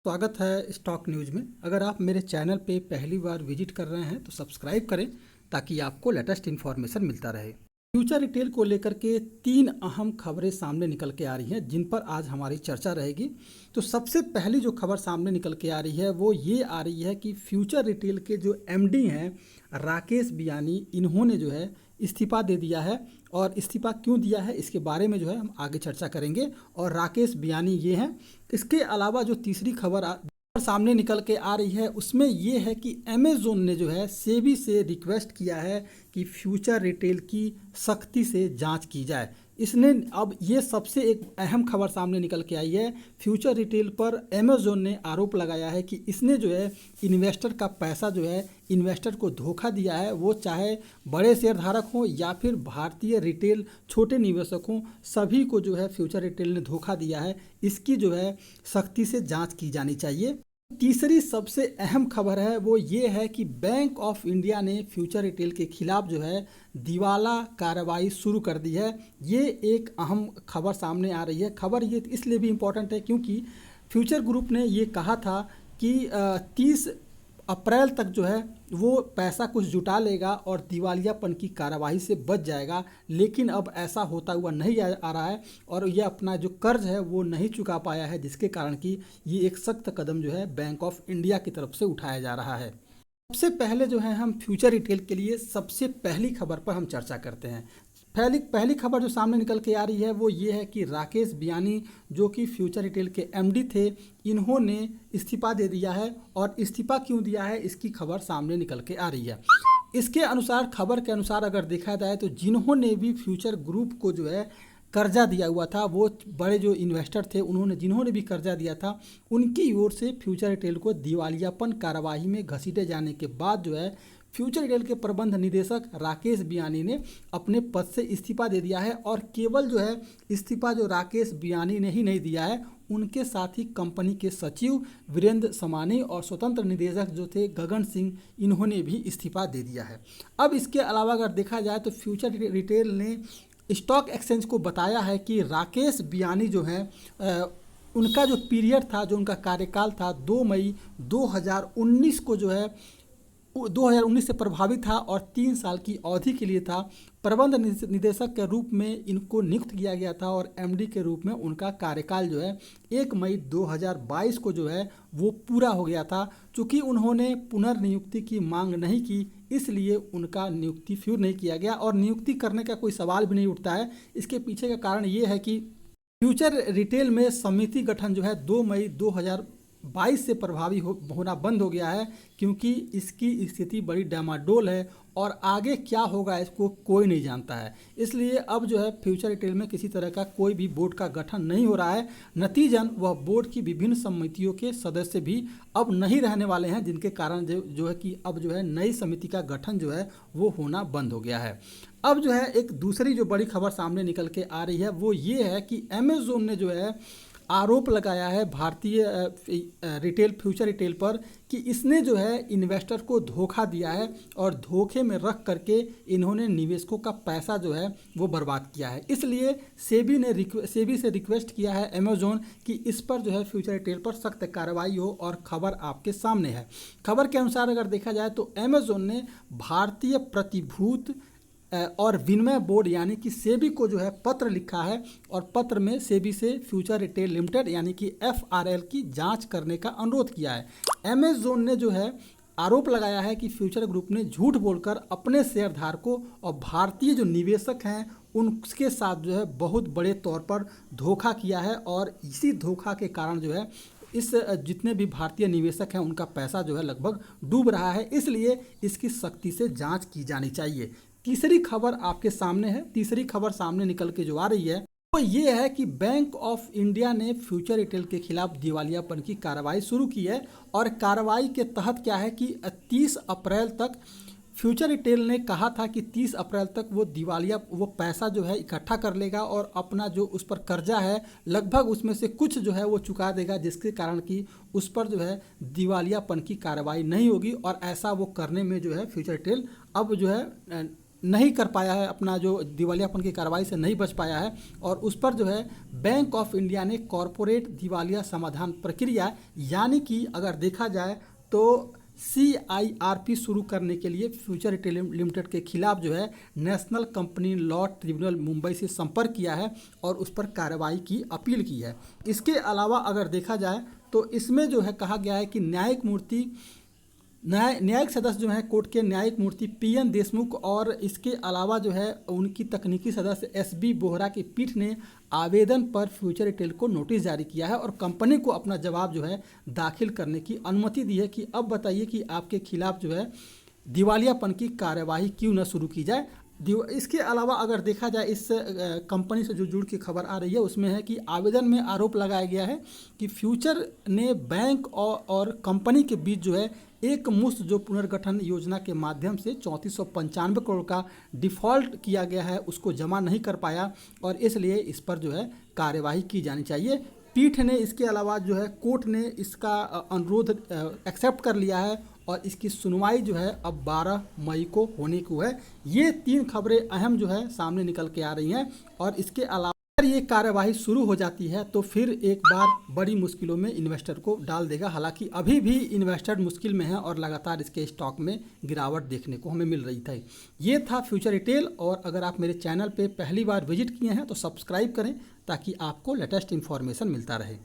स्वागत है stock news में। अगर आप मेरे चैनल पे पहली बार विजिट कर रहे हैं तो सब्सक्राइब करें ताकि आपको लेटेस्ट इन्फॉर्मेशन मिलता रहे। फ्यूचर रिटेल को लेकर के 3 अहम खबरें सामने निकल के आ रही हैं जिन पर आज हमारी चर्चा रहेगी। तो सबसे पहली जो खबर सामने निकल के आ रही है वो ये आ रही है कि फ्यूचर रिटेल के जो एमडी हैं राकेश बियानी, इन्होंने जो है इस्तीफा दे दिया है। और इस्तीफा क्यों दिया है इसके बारे में जो है हम आगे चर्चा करेंगे। और राकेश बियानी ये हैं। इसके अलावा जो तीसरी खबर सामने निकल के आ रही है उसमें ये है कि अमेज़न ने जो है सेबी से रिक्वेस्ट किया है कि फ्यूचर रिटेल की सख्ती से जांच की जाए। इसने अब ये सबसे एक अहम खबर सामने निकल के आई है। फ्यूचर रिटेल पर अमेज़न ने आरोप लगाया है कि इसने जो है इन्वेस्टर का पैसा जो है इन्वेस्टर को धोखा दिया है, वो चाहे बड़े शेयरधारक हों या फिर भारतीय रिटेल छोटे निवेशक हों, सभी को जो है फ्यूचर रिटेल ने धोखा दिया है। इसकी जो है सख्ती से जांच की जानी चाहिए। तीसरी सबसे अहम खबर है वो ये है कि बैंक ऑफ इंडिया ने फ्यूचर रिटेल के खिलाफ जो है दिवाला कार्रवाई शुरू कर दी है। ये एक अहम खबर सामने आ रही है। खबर ये इसलिए भी इम्पोर्टेंट है क्योंकि फ्यूचर ग्रुप ने ये कहा था कि 30 अप्रैल तक जो है वो पैसा कुछ जुटा लेगा और दिवालियापन की कार्रवाई से बच जाएगा, लेकिन अब ऐसा होता हुआ नहीं आ रहा है और ये अपना जो कर्ज है वो नहीं चुका पाया है, जिसके कारण कि ये एक सख्त कदम जो है बैंक ऑफ इंडिया की तरफ से उठाया जा रहा है। सबसे पहले जो है हम फ्यूचर रिटेल के लिए सबसे पहली खबर पर हम चर्चा करते हैं। पहली खबर जो सामने निकल के आ रही है वो ये है कि राकेश बियानी जो कि फ्यूचर रिटेल के एमडी थे, इन्होंने इस्तीफा दे दिया है। और इस्तीफा क्यों दिया है इसकी खबर सामने निकल के आ रही है। इसके अनुसार, खबर के अनुसार अगर देखा जाए तो जिन्होंने भी फ्यूचर ग्रुप को जो है कर्जा दिया हुआ था, वो बड़े जो इन्वेस्टर थे जिन्होंने भी कर्जा दिया था, उनकी ओर से फ्यूचर रिटेल को दिवालियापन कार्रवाई में घसीटे जाने के बाद जो है फ्यूचर रिटेल के प्रबंध निदेशक राकेश बियानी ने अपने पद से इस्तीफा दे दिया है। और केवल जो है इस्तीफा जो राकेश बियानी ने ही नहीं दिया है, उनके साथ ही कंपनी के सचिव वीरेंद्र समानी और स्वतंत्र निदेशक जो थे गगन सिंह, इन्होंने भी इस्तीफा दे दिया है। अब इसके अलावा अगर देखा जाए तो फ्यूचर रिटेल ने स्टॉक एक्सचेंज को बताया है कि राकेश बियानी जो है उनका जो पीरियड था, जो उनका कार्यकाल था 2 मई 2019 को जो है 2019 से प्रभावित था और 3 साल की अवधि के लिए था। प्रबंध निदेशक के रूप में इनको नियुक्त किया गया था और एमडी के रूप में उनका कार्यकाल जो है 1 मई 2022 को जो है वो पूरा हो गया था। चूँकि उन्होंने पुनर्नियुक्ति की मांग नहीं की, इसलिए उनका नियुक्ति फिर नहीं किया गया और नियुक्ति करने का कोई सवाल भी नहीं उठता है। इसके पीछे का कारण ये है कि फ्यूचर रिटेल में समिति गठन जो है 2 मई 2022 से प्रभावी होना बंद हो गया है, क्योंकि इसकी स्थिति बड़ी डामाडोल है और आगे क्या होगा इसको कोई नहीं जानता है। इसलिए अब जो है फ्यूचर रिटेल में किसी तरह का कोई भी बोर्ड का गठन नहीं हो रहा है। नतीजन वह बोर्ड की विभिन्न समितियों के सदस्य भी अब नहीं रहने वाले हैं, जिनके कारण जो है कि अब जो है नई समिति का गठन जो है वो होना बंद हो गया है। अब जो है एक दूसरी जो बड़ी खबर सामने निकल के आ रही है वो ये है कि अमेज़न ने जो है आरोप लगाया है भारतीय रिटेल फ्यूचर रिटेल पर कि इसने जो है इन्वेस्टर को धोखा दिया है और धोखे में रख करके इन्होंने निवेशकों का पैसा जो है वो बर्बाद किया है। इसलिए सेबी से रिक्वेस्ट किया है अमेज़न कि इस पर जो है फ्यूचर रिटेल पर सख्त कार्रवाई हो और खबर आपके सामने है। खबर के अनुसार अगर देखा जाए तो अमेज़न ने भारतीय प्रतिभूति और विनिमय बोर्ड यानी कि सेबी को जो है पत्र लिखा है और पत्र में सेबी से फ्यूचर रिटेल लिमिटेड यानी कि FRL की जांच करने का अनुरोध किया है। अमेज़न ने जो है आरोप लगाया है कि फ्यूचर ग्रुप ने झूठ बोलकर अपने शेयरधारकों और भारतीय जो निवेशक हैं उनके साथ जो है बहुत बड़े तौर पर धोखा किया है और इसी धोखा के कारण जो है इस जितने भी भारतीय निवेशक हैं उनका पैसा जो है लगभग डूब रहा है। इसलिए इसकी सख्ती से जांच की जानी चाहिए। तीसरी खबर आपके सामने है। तीसरी खबर सामने निकल के जो आ रही है वो ये है कि बैंक ऑफ इंडिया ने फ्यूचर रिटेल के खिलाफ दिवालियापन की कार्रवाई शुरू की है। और कार्रवाई के तहत क्या है कि 30 अप्रैल तक फ्यूचर रिटेल ने कहा था कि 30 अप्रैल तक वो पैसा जो है इकट्ठा कर लेगा और अपना जो उस पर कर्जा है लगभग उसमें से कुछ जो है वो चुका देगा, जिसके कारण कि उस पर जो है दिवालियापन की कार्रवाई नहीं होगी। और ऐसा वो करने में जो है फ्यूचर रिटेल अब जो है नहीं कर पाया है, अपना जो दिवालियापन की कार्रवाई से नहीं बच पाया है, और उस पर जो है बैंक ऑफ इंडिया ने कॉरपोरेट दिवालिया समाधान प्रक्रिया यानी कि अगर देखा जाए तो CIRP शुरू करने के लिए फ्यूचर रिटेल लिमिटेड के खिलाफ जो है national company law tribunal Mumbai से संपर्क किया है और उस पर कार्रवाई की अपील की है। इसके अलावा अगर देखा जाए तो इसमें जो है कहा गया है कि न्यायिक सदस्य जो है कोर्ट के न्यायिक मूर्ति PN देशमुख और इसके अलावा जो है उनकी तकनीकी सदस्य SB बोहरा की पीठ ने आवेदन पर फ्यूचर रिटेल को नोटिस जारी किया है और कंपनी को अपना जवाब जो है दाखिल करने की अनुमति दी है कि अब बताइए कि आपके खिलाफ जो है दिवालियापन की कार्यवाही क्यों न शुरू की जाए। इसके अलावा अगर देखा जाए इस कंपनी से जो जुड़ की खबर आ रही है उसमें है कि आवेदन में आरोप लगाया गया है कि फ्यूचर ने बैंक और कंपनी के बीच जो है एक मुश्त जो पुनर्गठन योजना के माध्यम से 3495 करोड़ का डिफ़ॉल्ट किया गया है उसको जमा नहीं कर पाया और इसलिए इस पर जो है कार्यवाही की जानी चाहिए। पीठ ने इसके अलावा जो है कोर्ट ने इसका अनुरोध एक्सेप्ट कर लिया है और इसकी सुनवाई जो है अब 12 मई को होने को है। ये 3 खबरें अहम जो है सामने निकल के आ रही हैं और इसके अलावा अगर ये कार्यवाही शुरू हो जाती है तो फिर एक बार बड़ी मुश्किलों में इन्वेस्टर को डाल देगा। हालांकि अभी भी इन्वेस्टर मुश्किल में है और लगातार इसके स्टॉक में गिरावट देखने को हमें मिल रही थी। ये था फ्यूचर रिटेल और अगर आप मेरे चैनल पे पहली बार विजिट किए हैं तो सब्सक्राइब करें ताकि आपको लेटेस्ट इन्फॉर्मेशन मिलता रहे।